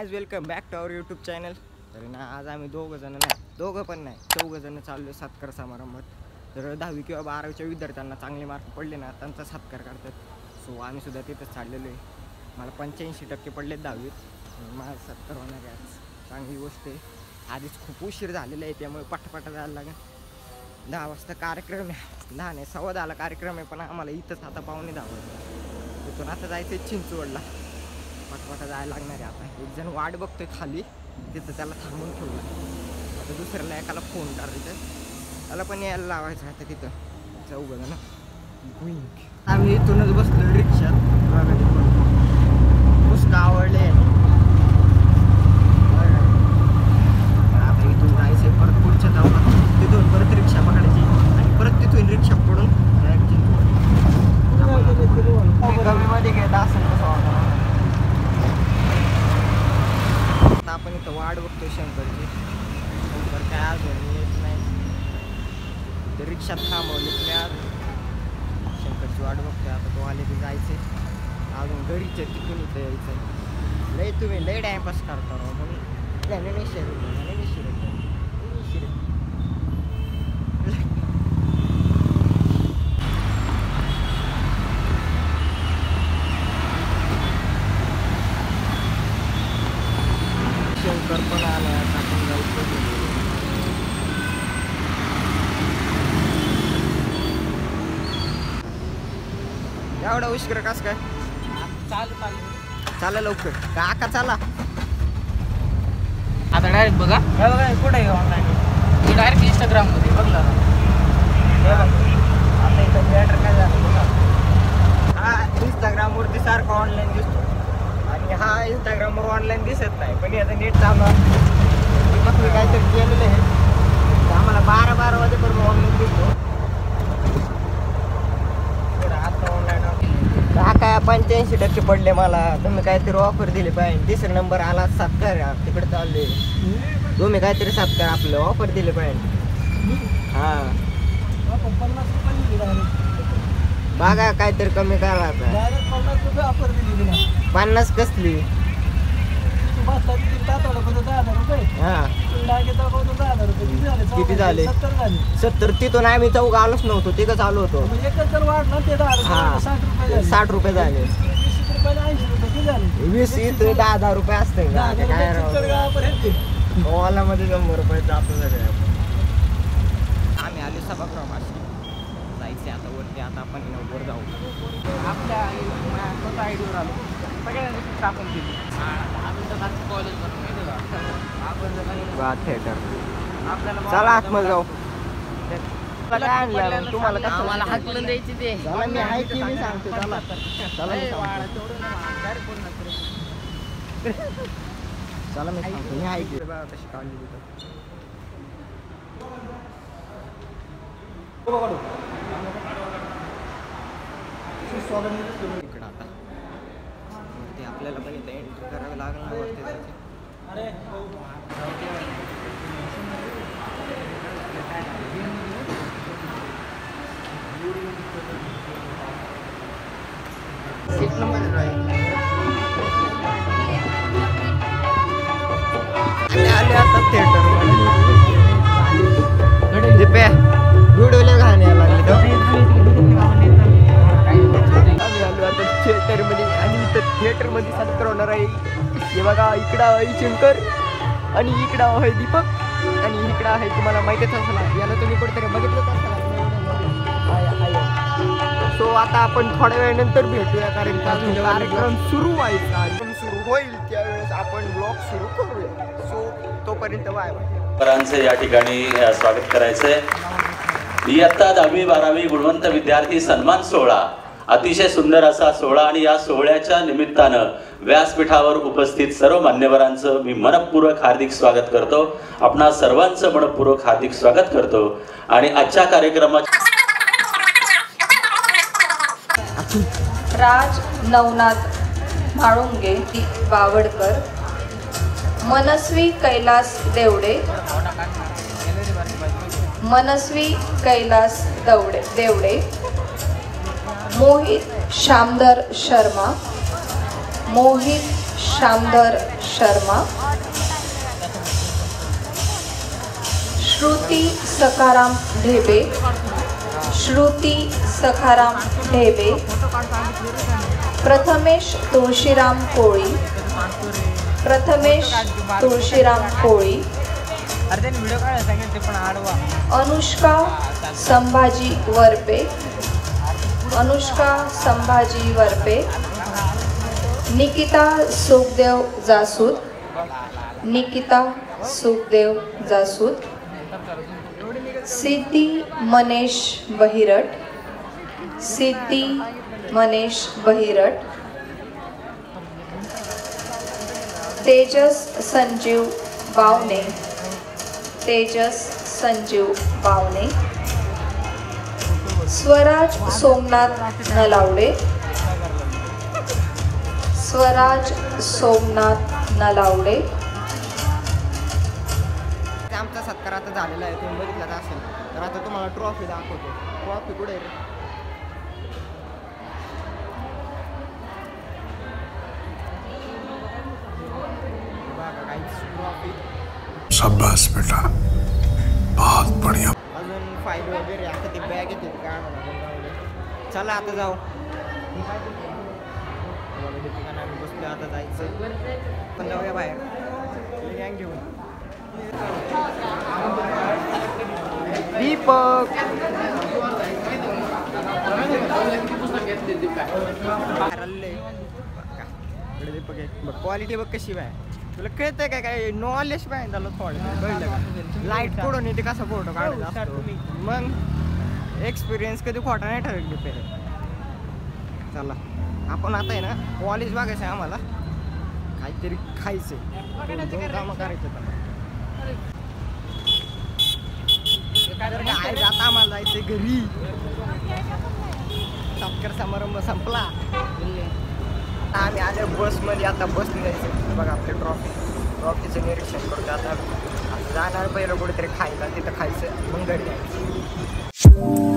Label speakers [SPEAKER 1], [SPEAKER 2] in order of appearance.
[SPEAKER 1] Guys welcome back to our YouTube channel. तर ना आज आम्ही दोघं पण नाही 4 जण चाललो सत्कार समारंभात। तर 10वी किंवा 12वीच्या विद्यार्थ्यांना चांगले मार्क पडले ना त्यांचा सत्कार करतात। सो आम्ही सुद्धा तिथेच चाललेलो आहे। मला 85% पडलेत 10वीत। माझा सत्कार होणार आहे आज, चांगली गोष्ट आहे। आधीच खूप उशीर झालेला आहे त्यामुळे पटापट जायला लागेल। 10 वाजता कार्यक्रम आहे, लहान आहे 10:15ला कार्यक्रम आहे, पण आम्हाला इथंच आता 9:45 वाजता तिथून आता जायचं आहे चिंचवडला। पटपटा जायला लागणार आहे। आता एक जण वाट बघतोय खाली, तिथं त्याला थांबून ठेवलं। आता दुसऱ्याला एकाला फोन करायचं, त्याला पण यायला लावायचं आता तिथं 4 जण। आम्ही इथूनच बसलो रिक्षात, पुष्का आवडले। आता इथून जायचं परत पुढच्या चौकात, तिथून परत रिक्षा पकडायची आणि परत तिथून रिक्षा पकडून कमीमध्ये घ्यायला असेल कसं वाटतं। आपण इथं वाट बघतोय शंकरची, शंकर काय अजून येत नाही। तर रिक्षात थांबवली मी आज, शंकरची वाट बघतोय। आता तो आले की जायचे, अजून घरीचे तिथून इथं यायचं। लय तुम्ही लय टाइमपास करता राव, म्हणून शंकर पण आला, आपण जायचं। एवढा उशीर कस काय? चाल लवकर काका चला।
[SPEAKER 2] आता डायरेक्ट बघा
[SPEAKER 1] कुठे ऑनलाईन
[SPEAKER 2] डायरेक्ट इंस्टाग्राम मध्ये बघला।
[SPEAKER 1] आता इथं थिएटर काय झालं, हा इंस्टाग्रामवरती सारखं ऑनलाईन दिसतो आणि हा इंस्टाग्रामवर ऑनलाईन दिसत नाही। पण याचं नेट चालू मग मी काहीतरी केलेलं आहे, आम्हाला 12 वाजेपर्यंत ऑनलाईन दिसतो। आता ऑनलाईन काय 85% पडले मला। तुम्ही काहीतरी ऑफर दिली पाहिजे। 3रा नंबर आला सत्कार, तिकडे चालले तुम्ही काहीतरी सत्कार आपलं ऑफर दिले पाहिजे। हा बघा काहीतरी कमी करा आता। 50 कसली? किती झाले? 70। तिथून आम्ही 4 आलोच नव्हतो, तिघं आलो होतो। 60 रुपये झाले। 20 इथं 10 रुपये असते काय मध्ये 100 रुपये जातो सगळे। आम्ही आले सभागृहापाशी, जायचे आता वरती। आता आपण वर जाऊ,
[SPEAKER 2] आपल्या स्वतः आयडीवर आलो, सगळ्यांनी टाकून दिली। कॉलेज
[SPEAKER 1] थिएटर चला आतमध्ये जाऊ। तुम्हाला कसं
[SPEAKER 2] आम्हाला हाकलून द्यायची ते
[SPEAKER 1] मी आहे की मी सांगते चला चला मी सांगतो मी आहे की तशी काढली इकडं आता ते आपल्याला पण इथे एंट्री करावी लागणार वरती जायचे। सीट नंबर आले आता थिएटर दिप्या व्हिडिओला घालण्याला लागले। आलो आता थिएटर मध्ये आणि इथं थिएटर मध्ये सत्कार होणार आहे। हे बघा इकडं आहे शंकर आणि इकडं आहे दीपक आणि इकडं आहे तुम्हाला माहितीच असेल, याला तुम्ही कुठेतरी बघितलंच असेल। सो आता आपण थोड्या वेळानंतर भेटूया, कारण कार्यक्रम सुरू व्हायचा, कार्यक्रम सुरू होईल त्यावेळेस आपण ब्लॉग सुरू करूया। सो तोपर्यंत बाय बाय।
[SPEAKER 3] या ठिकाणी स्वागत करायचंय। इयत्ता 10वी 12वी गुणवंत विद्यार्थी सन्मान सोहळा, अतिशय सुंदर असा सोहळा। आणि या सोहळ्याच्या निमित्तानं व्यासपीठावर उपस्थित सर्व मान्यवरांचं मी मनपूर्वक हार्दिक स्वागत करतो। आपणा सर्वांचं मनपूर्वक हार्दिक स्वागत करतो। आणि आजच्या कार्यक्रमात
[SPEAKER 4] राज नवनाथ म्हाळुंगे बावडकर, मनस्वी कैलास देवडे, मनस्वी कैलास देवडे, मोहित श्यामधर शर्मा, मोहित श्यामधर शर्मा, श्रुती सखाराम ढेबे, श्रुती सखाराम ढेबे, प्रथमेश तुळशीराम कोळी, प्रथमेश तुळशीराम कोळी,
[SPEAKER 2] अरे त्यांनी व्हिडिओ काढायला सांगितले पण आडवा.
[SPEAKER 4] अनुष्का संभाजी वरपे, अनुष्का संभाजी वरपे, निकिता सुखदेव जासूद, निकिता सुखदेव जासूद, सिद्धी मनेश बहिरट, सिद्धी मनेश बहिरट, तेजस संजीव बावणे, तेजस संजीव बावणे, स्वराज सोमनाथ नलावडे, स्वराज सोमनाथ नलावडे.
[SPEAKER 1] आमचा सत्कार आता झालेला आहे, तुम्ही बघितलाच असेल. तर आता तुम्हाला ट्रॉफी दाखवतो. ट्रॉफी कुठे आहे रे? बघा काहीच ट्रॉफी.
[SPEAKER 5] शाबाश बेटा, बहुत बढ़िया.
[SPEAKER 1] अजून फाईल वगैरे आता ती बॅग येते काय म्हणा. चला आता जाऊ. ठिकाणी आम्ही बसलो, आता जायचं. पण जाऊया बाहेर गँग घेऊन. दीपक क्वालिटी बघ कशी बाय. तुला कळतंय काय काय नॉलेज पाहिजे त्याला थोडं कळलं का? लाईट पडून येते कसा फोटो काढायचा असतो. मग एक्सपिरियन्स कधी खोटा नाही ठरवली पहिले. चला आपण आता आहे ना कॉलेज बघायचं आहे आम्हाला. काहीतरी खायचंय, दोन कामं करायचं. आज आता आम्हाला जायचंय घरी. सत्कार समारंभ संपला. आम्ही आले बसमध्ये. आता बसने जायचं. बघा आपले ट्रॉफीचं निरीक्षण करतो. आता जाणार पहिलं कुठेतरी खायला, तिथं खायचं मग घरी जायचं.